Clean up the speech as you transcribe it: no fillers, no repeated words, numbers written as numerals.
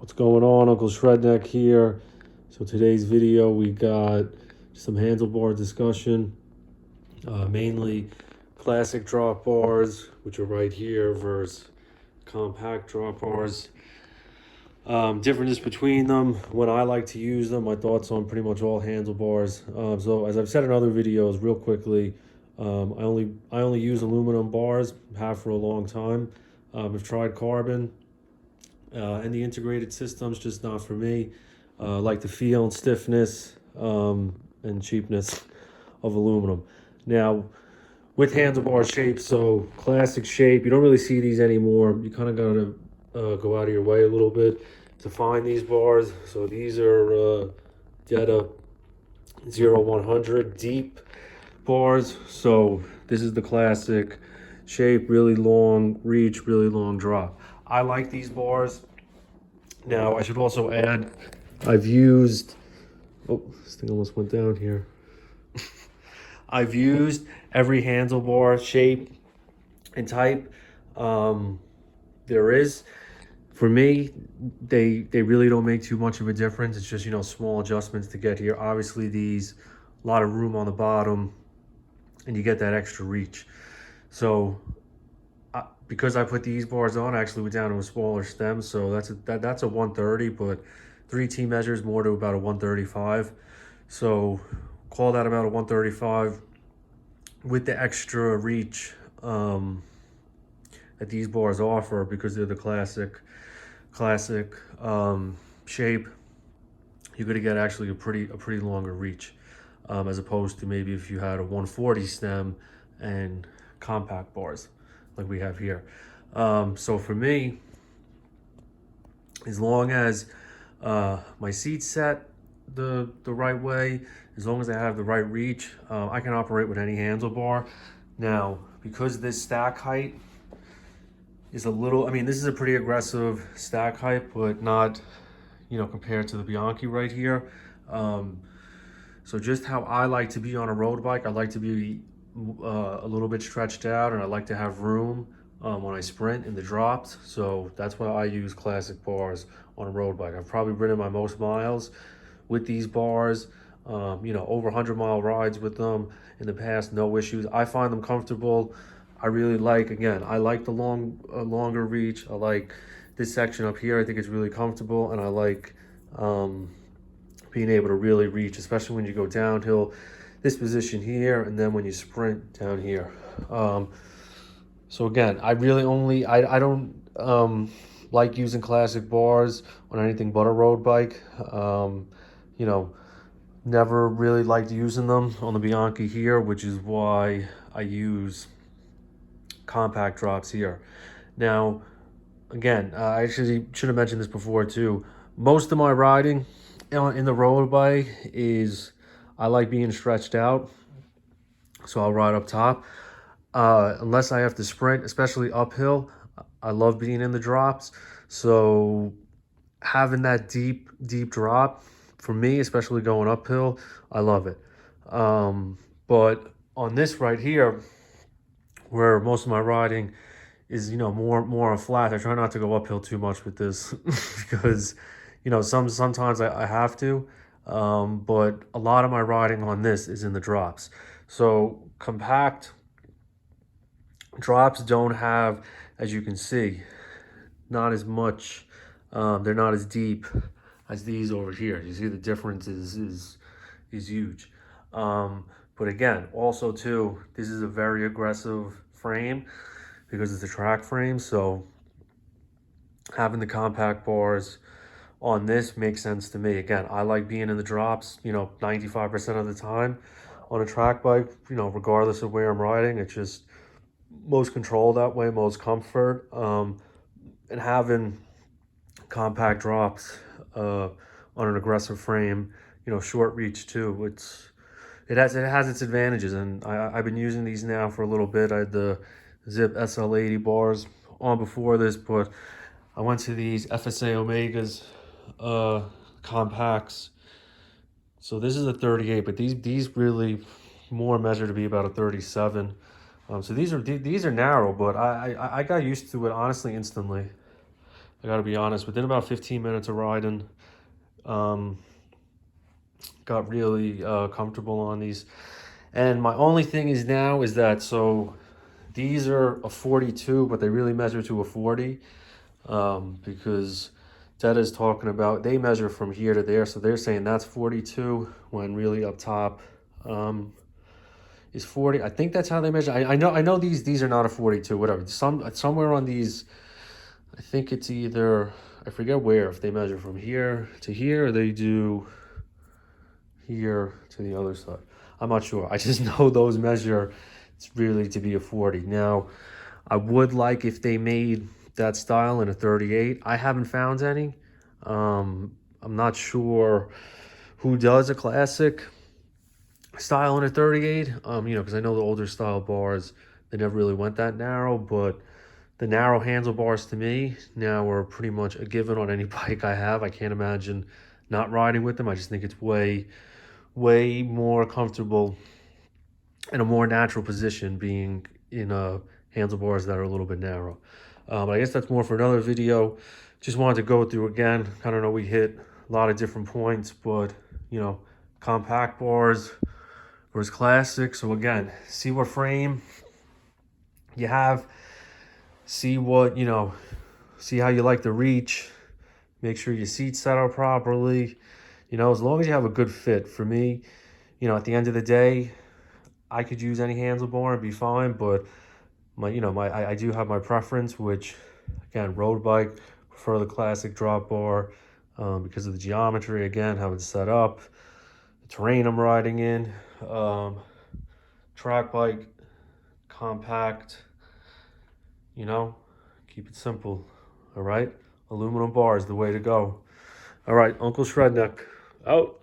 What's going on? Uncle Shredneck here. So today's video we got some handlebar discussion, mainly classic drop bars, which are right here, versus compact drop bars. Difference between them, when I like to use them, my thoughts on pretty much all handlebars. So as I've said in other videos, real quickly, I only use aluminum bars, have for a long time. I've tried carbon. And the integrated system's just not for me. Like the feel and stiffness and cheapness of aluminum. Now, with handlebar shape, so classic shape, you don't really see these anymore. You kind of gotta go out of your way a little bit to find these bars. So these are Deta 0100 deep bars. So this is the classic shape, really long reach, really long drop. I like these bars. Now, I should also add, I've used, oh, this thing almost went down here. I've used every handlebar shape and type there is. For me, they really don't make too much of a difference. It's just, small adjustments to get here. Obviously, these, a lot of room on the bottom, and you get that extra reach. So, because I put these bars on, I actually went down to a smaller stem, so that's a 130, but 3T measures more to about a 135. So call that about a 135 with the extra reach that these bars offer, because they're the classic shape. You're gonna get actually a pretty longer reach, as opposed to maybe if you had a 140 stem and compact bars like we have here. So for me, as long as my seat's set the right way, as long as I have the right reach, I can operate with any handlebar. Now, because this stack height is a little, this is a pretty aggressive stack height, but not, compared to the Bianchi right here. So just how I like to be on a road bike, I like to be a little bit stretched out, and I like to have room when I sprint in the drops. So that's why I use classic bars on a road bike. I've probably ridden my most miles with these bars, over 100-mile rides with them in the past, no issues. I find them comfortable. I really like, again, I like the longer reach. I like this section up here. I think it's really comfortable, and I like being able to really reach, especially when you go downhill, this position here, and then when you sprint down here. So again, I really only, I don't like using classic bars on anything but a road bike. Never really liked using them on the Bianchi here, which is why I use compact drops here. Now, again, I actually should have mentioned this before too. Most of my riding in the road bike is, I like being stretched out, so I'll ride up top. Unless I have to sprint, especially uphill, I love being in the drops. So having that deep drop, for me, especially going uphill, I love it. But on this right here, where most of my riding is, more on flat, I try not to go uphill too much with this because, sometimes I have to. But a lot of my riding on this is in the drops. So compact drops don't have, as you can see, not as much, they're not as deep as these over here. You see the difference is huge. But again, also too, this is a very aggressive frame because it's a track frame. So having the compact bars on this makes sense to me. Again, I like being in the drops, 95% of the time on a track bike, regardless of where I'm riding. It's just most control that way, most comfort. And having compact drops on an aggressive frame, short reach too, it has its advantages. And I've been using these now for a little bit. I had the Zip SL80 bars on before this, but I went to these FSA Omegas compacts. So this is a 38, but these really more measure to be about a 37. So these are narrow, but I got used to it honestly instantly. I gotta be honest, within about 15 minutes of riding, um, got really comfortable on these. And my only thing is now is that, so these are a 42, but they really measure to a 40, because Data is talking about, they measure from here to there, so they're saying that's 42 when really up top is 40. I think that's how they measure. I know these are not a 42, whatever. Somewhere on these, I think it's either, I forget where, if they measure from here to here or they do here to the other side. I'm not sure. I just know those measure, it's really to be a 40. Now, I would like if they made that style in a 38. I haven't found any. I'm not sure who does a classic style in a 38. Because I know the older style bars, they never really went that narrow, but the narrow handlebars to me now are pretty much a given on any bike I have. I can't imagine not riding with them. I just think it's way more comfortable in a more natural position being in handlebars that are a little bit narrow. But I guess that's more for another video. Just wanted to go through again. I don't know, we hit a lot of different points, but compact bars versus classic. So again, see what frame you have, see what, see how you like the reach, make sure your seat's set up properly. As long as you have a good fit. For me, at the end of the day, I could use any handlebar and be fine, but I do have my preference, which again, road bike, prefer the classic drop bar, because of the geometry, again, how it's set up, the terrain I'm riding in. Track bike, compact, keep it simple. All right, aluminum bar is the way to go. All right, Uncle Shredneck out.